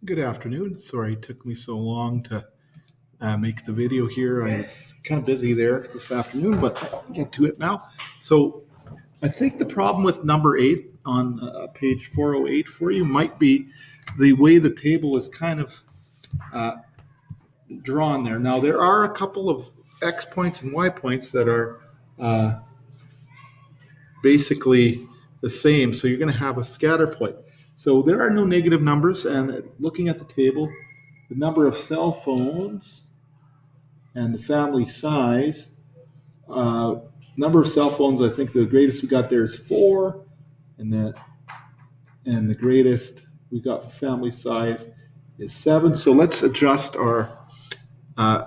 Good afternoon. Sorry it took me so long to make the video here. I was kind of busy there this afternoon, but I'll get to it now. So I think the problem with number 8 on page 408 for you might be the way the table is kind of uh, drawn there. Now, there are a couple of X points and Y points that are uh, basically the same. So you're going to have a scatter point. So there are no negative numbers. And looking at the table, the number of cell phones and the family size. Number of cell phones, I think the greatest we got there is 4, and the greatest we got for family size is 7. So let's adjust our uh,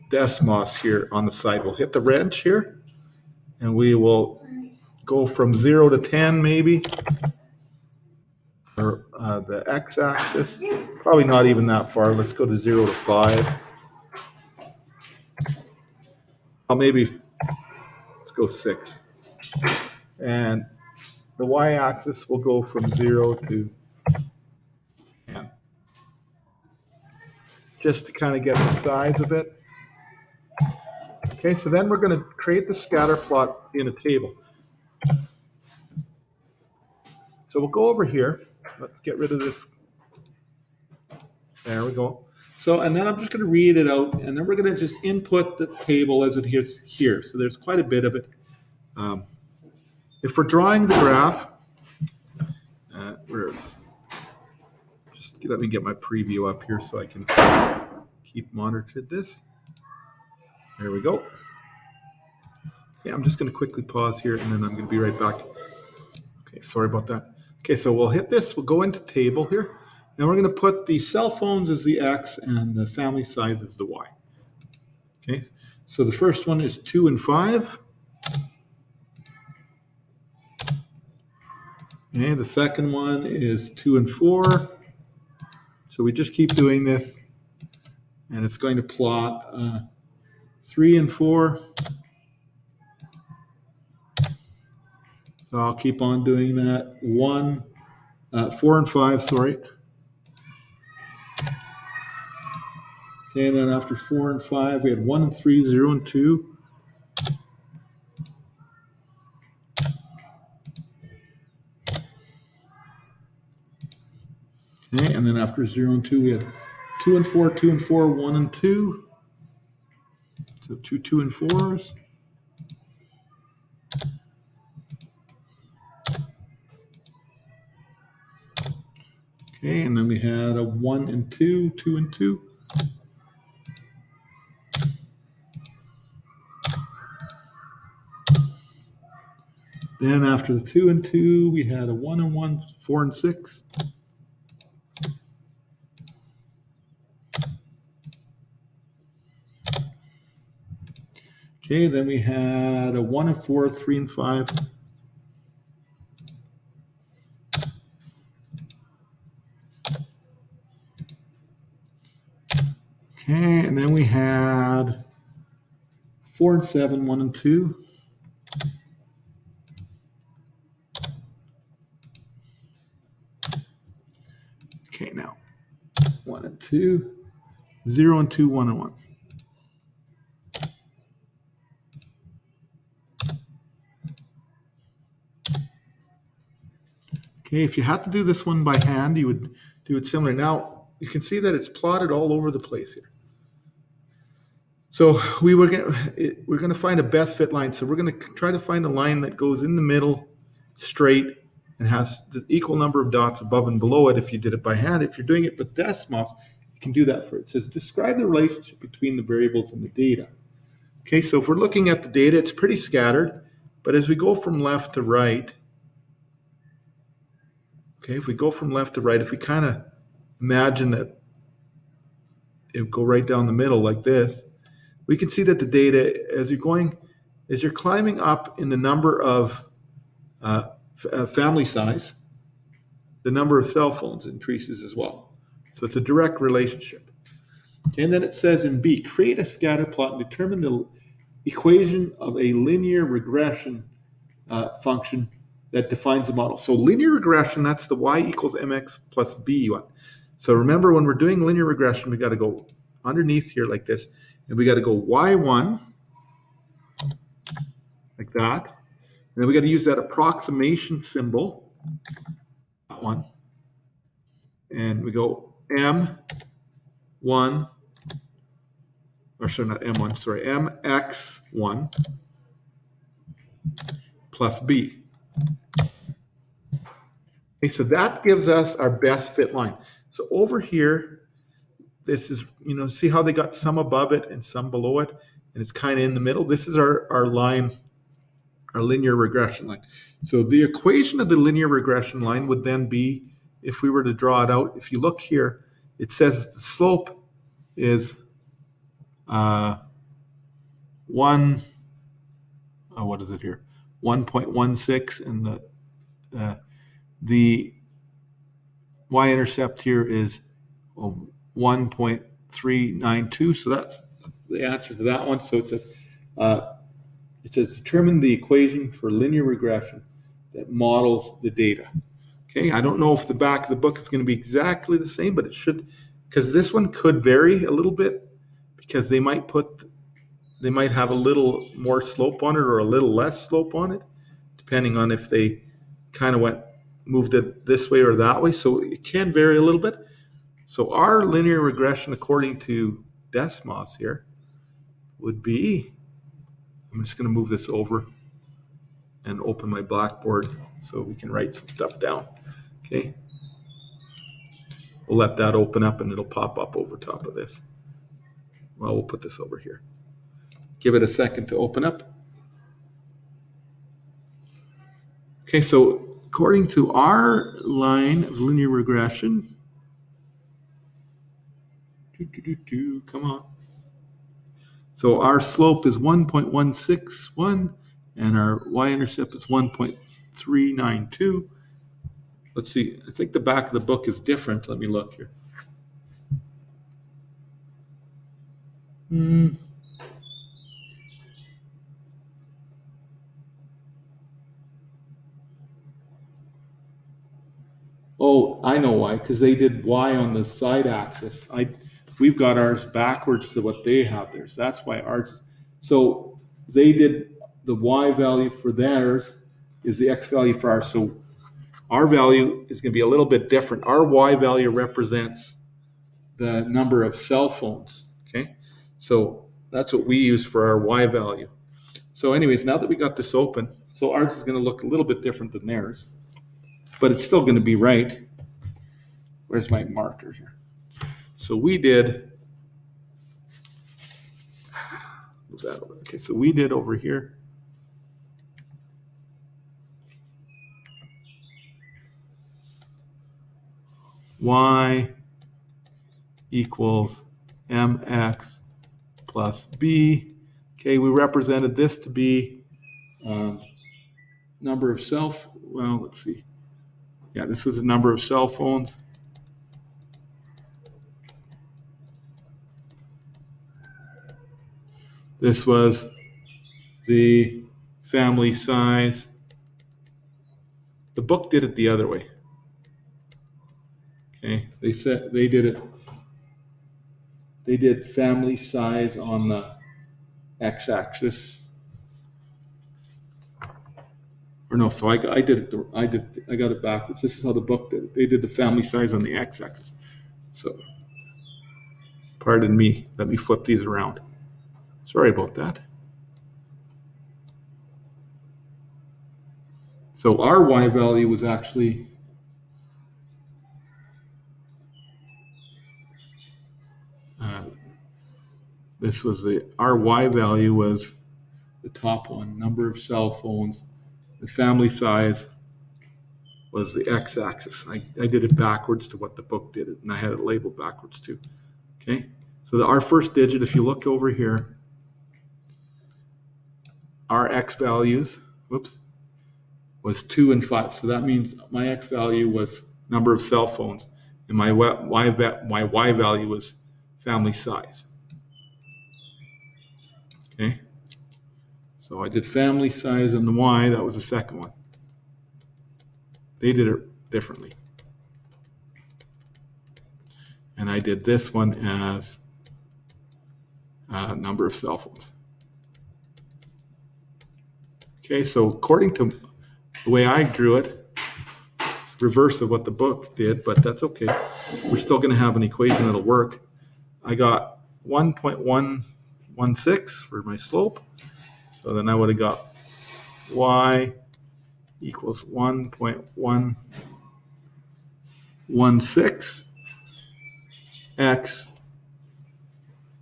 Desmos here on the side. We'll hit the wrench here, and we will go from 0 to 10 maybe, or the x-axis. Probably not even that far. Let's go to 0 to 5. Oh, maybe let's go 6. And the y-axis will go from 0 to 10. Just to kind of get the size of it. Okay, so then we're going to create the scatter plot in a table. So we'll go over here. Let's get rid of this. There we go. So, and then I'm just going to read it out, and then we're going to just input the table as it is here. So there's quite a bit of it. If we're drawing the graph, just let me get my preview up here so I can keep monitoring this. There we go. Okay, I'm just going to quickly pause here, and then I'm going to be right back. Okay, sorry about that. Okay, so we'll hit this. We'll go into table here, and we're going to put the cell phones as the X and the family size as the Y. Okay, so the first one is 2 and 5. Okay, the second one is 2 and 4. So we just keep doing this, and it's going to plot 3 and 4. So I'll keep on doing that. 4 and 5, sorry. Okay, and then after 4 and 5, we had 1 and 3, 0 and 2. Okay, and then after 0 and 2, we had 2 and 4, 2 and 4, 1 and 2. So 2 and 4s. Okay, and then we had a 1 and 2, 2 and 2. Then after the 2 and 2, we had a 1 and 1, 4 and 6. Okay, then we had a 1 and 4, 3 and 5. Okay, and then we had 4 and 7, 1 and 2. Okay, now 1 and 2, 0 and 2, 1 and 1. Okay, if you had to do this one by hand, you would do it similar. Now, you can see that it's plotted all over the place here. So we're going to find a best fit line. So we're going to try to find a line that goes in the middle, straight, and has the equal number of dots above and below it if you did it by hand. If you're doing it with Desmos, you can do that for it. It says, describe the relationship between the variables and the data. Okay, so if we're looking at the data, it's pretty scattered. But as we go from left to right, okay, if we go from left to right, if we kind of imagine that it would go right down the middle like this, we can see that the data, as you're climbing up in the number of family size, the number of cell phones increases as well. So it's a direct relationship. Okay, and then it says in B, create a scatter plot and determine the equation of a linear regression function that defines the model. So linear regression, that's the y equals mx plus b one. So remember, when we're doing linear regression, we got to go underneath here like this, and we got to go y1 like that. And then we got to use that approximation symbol, that one, and we go m1, or sorry, not m1, sorry, mx1 plus b. Okay, so that gives us our best fit line. So over here, this is, see how they got some above it and some below it, and it's kind of in the middle. This is our line, our linear regression line. So the equation of the linear regression line would then be, if we were to draw it out, if you look here, it says the slope is what is it here? 1.16, and the y-intercept here is 1.392. So that's the answer to that one. So it says determine the equation for linear regression that models the data. Okay, I don't know if the back of the book is going to be exactly the same, but it should, because this one could vary a little bit, because they might have a little more slope on it or a little less slope on it, depending on if they kind of moved it this way or that way. So it can vary a little bit. So our linear regression, according to Desmos here, would be, I'm just going to move this over and open my Blackboard so we can write some stuff down. Okay. We'll let that open up and it'll pop up over top of this. Well, we'll put this over here. Give it a second to open up. Okay, so according to our line of linear regression, come on. So our slope is 1.161 and our y-intercept is 1.392. Let's see, I think the back of the book is different. Let me look here. Oh, I know why, because they did y on the side axis. We've got ours backwards to what they have there. So that's why ours is. So they did the y value for theirs is the x value for ours. So our value is going to be a little bit different. Our y value represents the number of cell phones. Okay, so that's what we use for our y value. So anyways, now that we got this open, so ours is going to look a little bit different than theirs, but it's still going to be right. Where's my marker here? So we did, move that over. Okay, so we did over here. Y equals mx plus b. Okay, we represented this to be number of let's see. Yeah, this is the number of cell phones. This was the family size. The book did it the other way. Okay, they did family size on the x-axis. Or no, so I got it backwards. This is how the book did it. They did the family size on the x-axis. So, pardon me. Let me flip these around. Sorry about that. So our y value was actually our y value was the top one, number of cell phones. The family size was the x-axis. I did it backwards to what the book did it, and I had it labeled backwards too. Okay, so our first digit, if you look over here, our x values, was 2 and 5. So that means my x value was number of cell phones, and my y value was family size. Okay, so I did family size on the y. That was the second one. They did it differently. and I did this one as number of cell phones. Okay, so according to the way I drew it, it's reverse of what the book did, but that's okay. We're still going to have an equation that'll work. I got 1.116 for my slope. So then I would have got y equals 1.116 x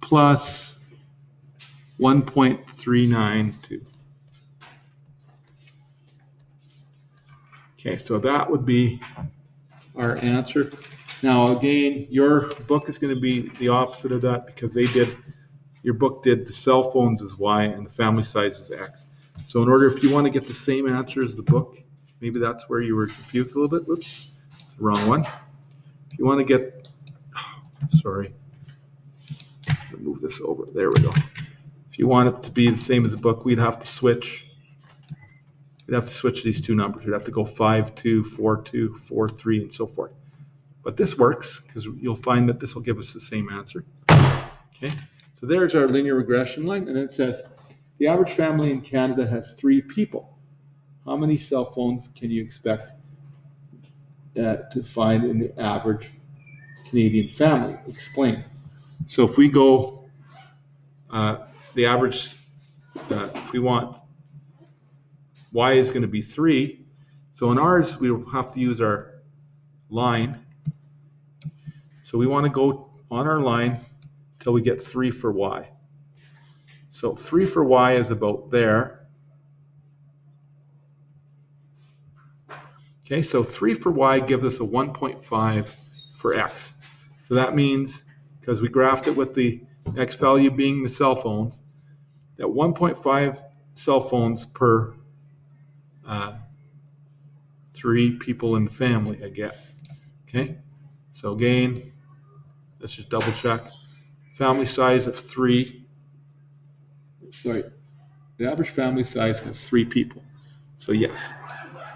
plus 1.392. Okay, so that would be our answer. Now, again, your book is going to be the opposite of that because your book did the cell phones as Y and the family size is X. So in order, if you want to get the same answer as the book, maybe that's where you were confused a little bit. Oops, it's the wrong one. If you want to get, sorry, move this over. There we go. If you want it to be the same as the book, we'd have to switch. We'd have to switch these two numbers. We'd have to go 5-2, 4-2, 4-3, and so forth. But this works because you'll find that this will give us the same answer. Okay, so there's our linear regression line, and it says the average family in Canada has 3 people. How many cell phones can you expect to find in the average Canadian family? Explain. So if we go the average, if we want y is going to be 3. So in ours, we'll have to use our line. So we want to go on our line till we get 3 for y. So 3 for y is about there. Okay, so 3 for y gives us a 1.5 for x. So that means, because we graphed it with the x value being the cell phones, that 1.5 cell phones per 3 people in the family, I guess. Okay, so again, let's just double check. Family size of 3. Sorry, the average family size has 3 people. So yes,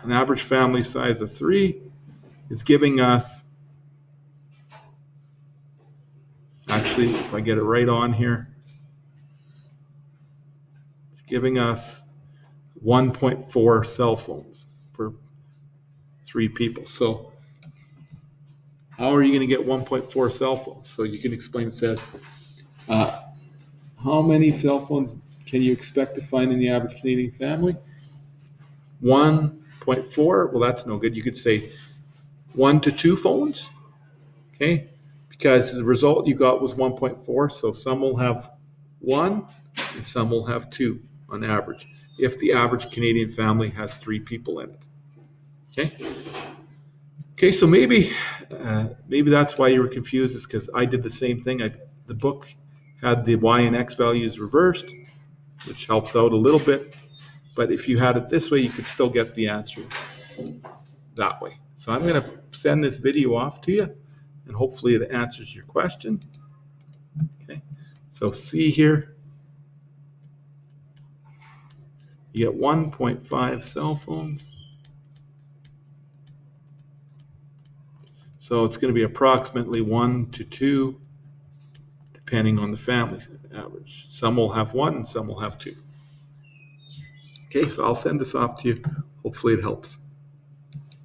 an average family size of 3 is giving us, actually, if I get it right on here, it's giving us 1.4 cell phones for 3 people. So how are you going to get 1.4 cell phones? So you can explain, it says, how many cell phones can you expect to find in the average Canadian family? 1.4, well, that's no good. You could say 1 to 2 phones, okay? Because the result you got was 1.4, so some will have 1 and some will have 2 on average, if the average Canadian family has 3 people in it, okay? Okay, so maybe that's why you were confused, is because I did the same thing. The book had the y and x values reversed, which helps out a little bit. But if you had it this way, you could still get the answer that way. So I'm going to send this video off to you, and hopefully it answers your question. Okay, so see here, you get 1.5 cell phones. So it's going to be approximately 1 to 2, depending on the family average. Some will have 1 and some will have 2. Okay, so I'll send this off to you. Hopefully it helps.